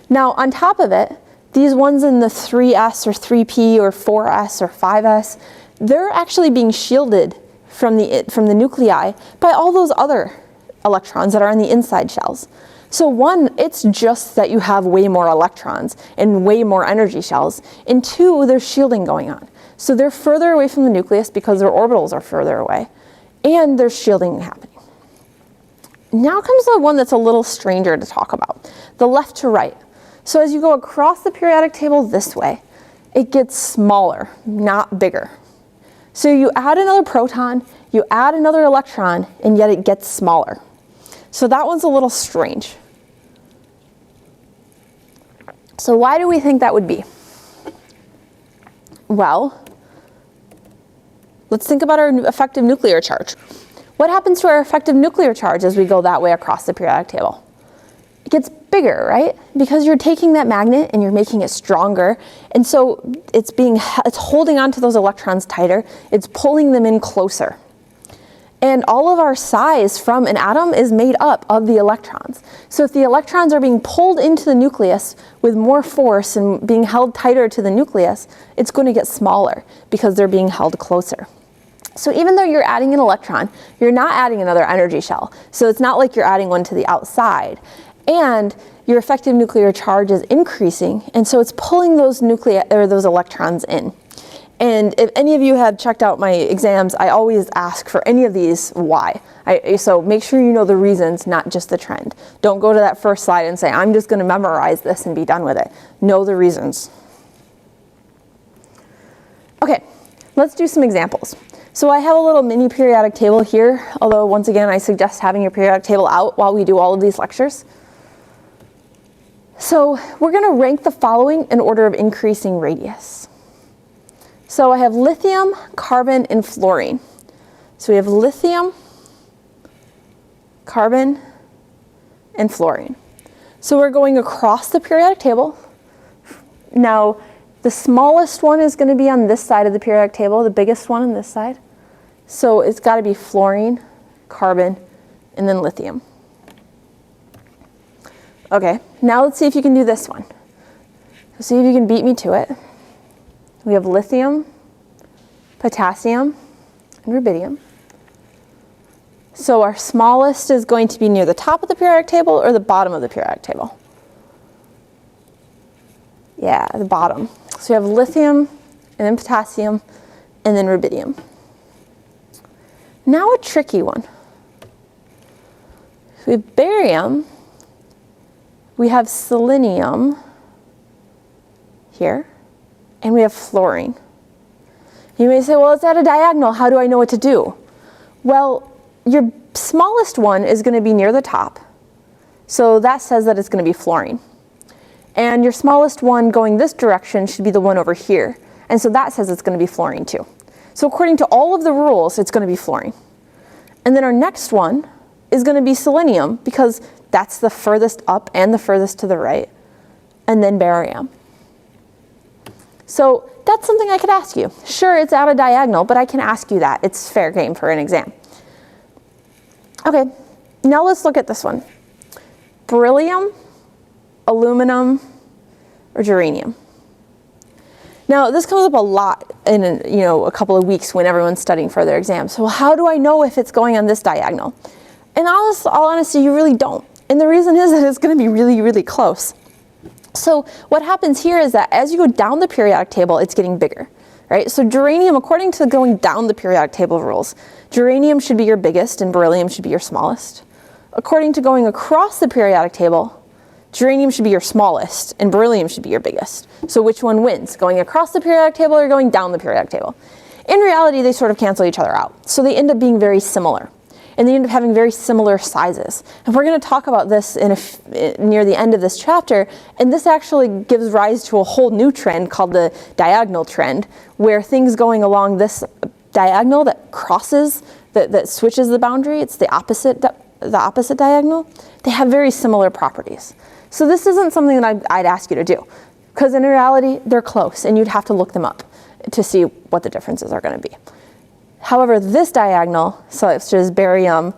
Now on top of it, these ones in the 3s or 3p or 4s or 5s, they're actually being shielded from the nuclei by all those other electrons that are in the inside shells. So one, it's just that you have way more electrons and way more energy shells, and two, there's shielding going on. So they're further away from the nucleus because their orbitals are further away. and there's shielding happening. Now comes the one that's a little stranger to talk about, the left to right. So as you go across the periodic table this way, it gets smaller, not bigger. So you add another proton, you add another electron, and yet it gets smaller. So that one's a little strange. So why do we think that would be? Well, let's think about our effective nuclear charge. What happens to our effective nuclear charge as we go that way across the periodic table? It gets bigger, right? Because you're taking that magnet and you're making it stronger, and so it's holding on to those electrons tighter, it's pulling them in closer. And all of our size from an atom is made up of the electrons. So if the electrons are being pulled into the nucleus with more force and being held tighter to the nucleus, it's going to get smaller because they're being held closer. So even though you're adding an electron, you're not adding another energy shell. So it's not like you're adding one to the outside. And your effective nuclear charge is increasing, and so it's pulling those electrons in. And if any of you have checked out my exams, I always ask for any of these why. So make sure you know the reasons, not just the trend. Don't go to that first slide and say, I'm just going to memorize this and be done with it. Know the reasons. Okay, let's do some examples. So I have a little mini periodic table here, although once again I suggest having your periodic table out while we do all of these lectures. So we're going to rank the following in order of increasing radius. So I have lithium, carbon, and fluorine. So we have lithium, carbon, and fluorine. So we're going across the periodic table. Now, the smallest one is going to be on this side of the periodic table, the biggest one on this side. So it's got to be fluorine, carbon, and then lithium. Okay, now let's see if you can do this one. See if you can beat me to it. We have lithium, potassium, and rubidium. So our smallest is going to be near the top of the periodic table or the bottom of the periodic table? Yeah, the bottom. So we have lithium, and then potassium, and then rubidium. Now a tricky one. So we have barium, we have selenium here, and we have fluorine. You may say, well, it's at a diagonal. How do I know what to do? Well, your smallest one is going to be near the top. So that says that it's going to be fluorine. And your smallest one going this direction should be the one over here. And so that says it's going to be fluorine too. So according to all of the rules, it's going to be fluorine. And then our next one is going to be selenium because that's the furthest up and the furthest to the right. And then barium. So that's something I could ask you. Sure, it's at a diagonal, but I can ask you that. It's fair game for an exam. Okay, now let's look at this one. Beryllium, aluminum, or germanium. Now, this comes up a lot in a couple of weeks when everyone's studying for their exams. So how do I know if it's going on this diagonal? In all honesty, you really don't. And the reason is that it's going to be really, really close. So what happens here is that as you go down the periodic table, it's getting bigger, right? So germanium, according to going down the periodic table rules, germanium should be your biggest and beryllium should be your smallest. According to going across the periodic table, germanium should be your smallest and beryllium should be your biggest. So which one wins? Going across the periodic table or going down the periodic table? In reality, they sort of cancel each other out. So they end up being very similar. And they end up having very similar sizes. And we're going to talk about this near the end of this chapter, and this actually gives rise to a whole new trend called the diagonal trend, where things going along this diagonal that crosses, that switches the boundary, it's the opposite diagonal, they have very similar properties. So this isn't something that I'd ask you to do, because in reality, they're close, and you'd have to look them up to see what the differences are going to be. However, this diagonal, such as barium,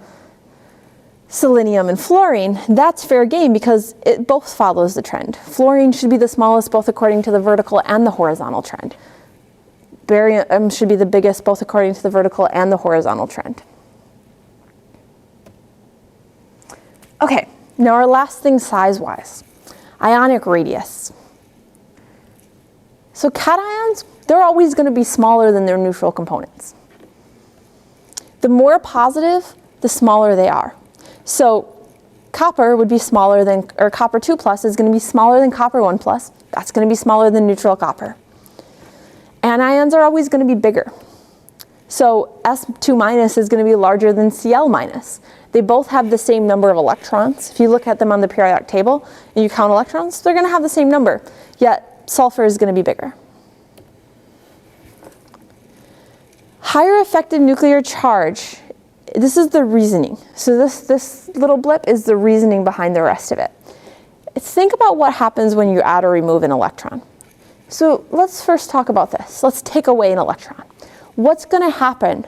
selenium, and fluorine, that's fair game because it both follows the trend. Fluorine should be the smallest both according to the vertical and the horizontal trend. Barium should be the biggest both according to the vertical and the horizontal trend. Okay, now our last thing size-wise, ionic radius. So cations, they're always going to be smaller than their neutral components. The more positive, the smaller they are. So copper would be smaller than, or copper 2 plus is going to be smaller than copper 1 plus. That's going to be smaller than neutral copper. Anions are always going to be bigger. So S2 minus is going to be larger than Cl minus. They both have the same number of electrons. If you look at them on the periodic table and you count electrons, they're going to have the same number, yet sulfur is going to be bigger. Higher effective nuclear charge, this is the reasoning. So this little blip is the reasoning behind the rest of it. Think about what happens when you add or remove an electron. So let's first talk about this. Let's take away an electron. What's going to happen?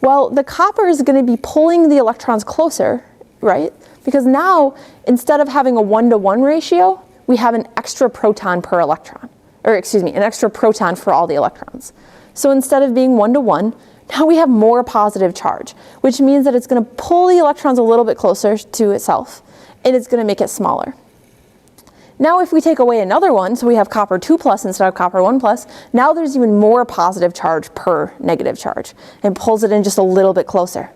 Well, the copper is going to be pulling the electrons closer, right? Because now, instead of having a 1-to-1 ratio, we have an extra proton per electron. Or excuse me, an extra proton for all the electrons. So instead of being 1-to-1, now we have more positive charge, which means that it's going to pull the electrons a little bit closer to itself, and it's going to make it smaller. Now if we take away another one, so we have copper 2 plus instead of copper 1 plus, now there's even more positive charge per negative charge, and pulls it in just a little bit closer.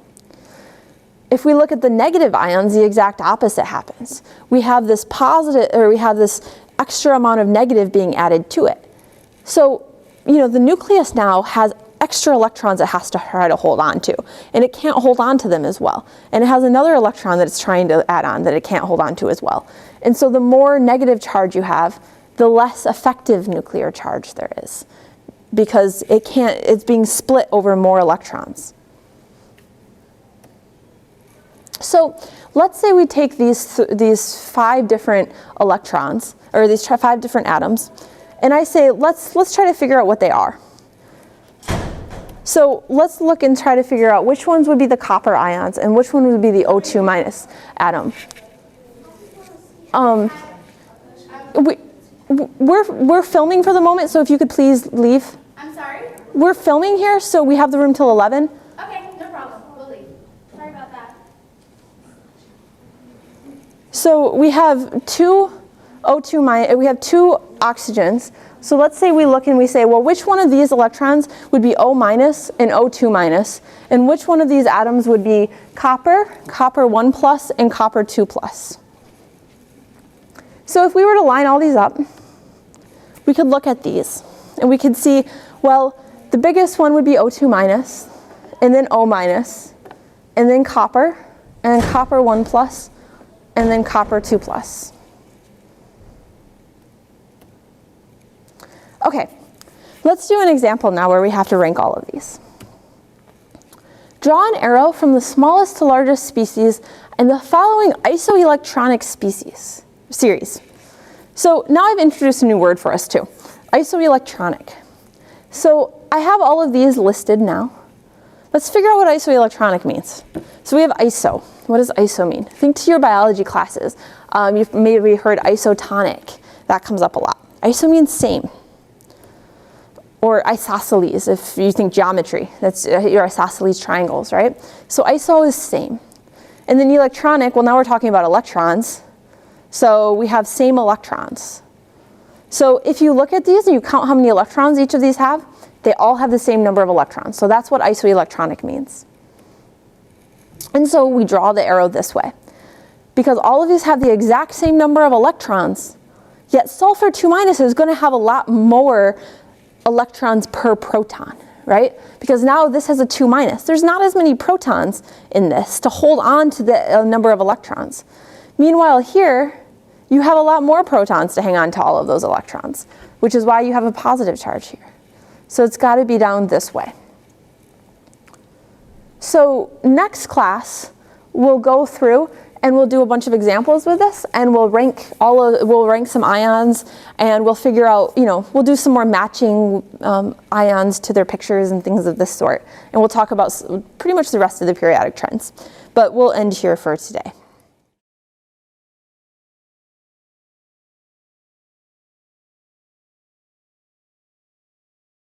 If we look at the negative ions, the exact opposite happens. We have this positive, or we have this extra amount of negative being added to it. So, you know, the nucleus now has extra electrons it has to try to hold on to, and it can't hold on to them as well. And it has another electron that it's trying to add on that it can't hold on to as well. And so the more negative charge you have, the less effective nuclear charge there is, because it's being split over more electrons. So let's say we take these 5 different electrons, or these 5 different atoms, and I say, let's try to figure out what they are. So let's look and try to figure out which ones would be the copper ions and which one would be the O2 minus atom. We're filming for the moment, so if you could please leave. I'm sorry? We're filming here, so we have the room till 11. Okay, no problem. We'll leave. Sorry about that. So we have 2 O2 minus, we have 2 oxygens. So let's say we look and we say, well, which one of these electrons would be O minus and O2 minus? And which one of these atoms would be copper, copper 1 plus, and copper 2 plus? So if we were to line all these up, we could look at these. And we could see, well, the biggest one would be O2 minus, and then O minus, and then copper 1 plus, and then copper 2 plus. Okay, let's do an example now where we have to rank all of these. Draw an arrow from the smallest to largest species in the following isoelectronic series. So now I've introduced a new word for us too, isoelectronic. So I have all of these listed now. Let's figure out what isoelectronic means. So we have iso. What does iso mean? Think to your biology classes. You've maybe heard isotonic. That comes up a lot. Iso means same. Or isosceles, if you think geometry. That's your isosceles triangles, right? So iso is same. And then electronic, well, now we're talking about electrons. So we have same electrons. So if you look at these and you count how many electrons each of these have, they all have the same number of electrons. So that's what isoelectronic means. And so we draw the arrow this way. Because all of these have the exact same number of electrons, yet sulfur 2 minus is going to have a lot more electrons per proton, right? Because now this has a 2 minus. There's not as many protons in this to hold on to the number of electrons. Meanwhile here, you have a lot more protons to hang on to all of those electrons, which is why you have a positive charge here. So it's got to be down this way. So next class, we'll go through and we'll do a bunch of examples with this, and we'll rank some ions, and we'll figure out, we'll do some more matching ions to their pictures and things of this sort. And we'll talk about pretty much the rest of the periodic trends. But we'll end here for today.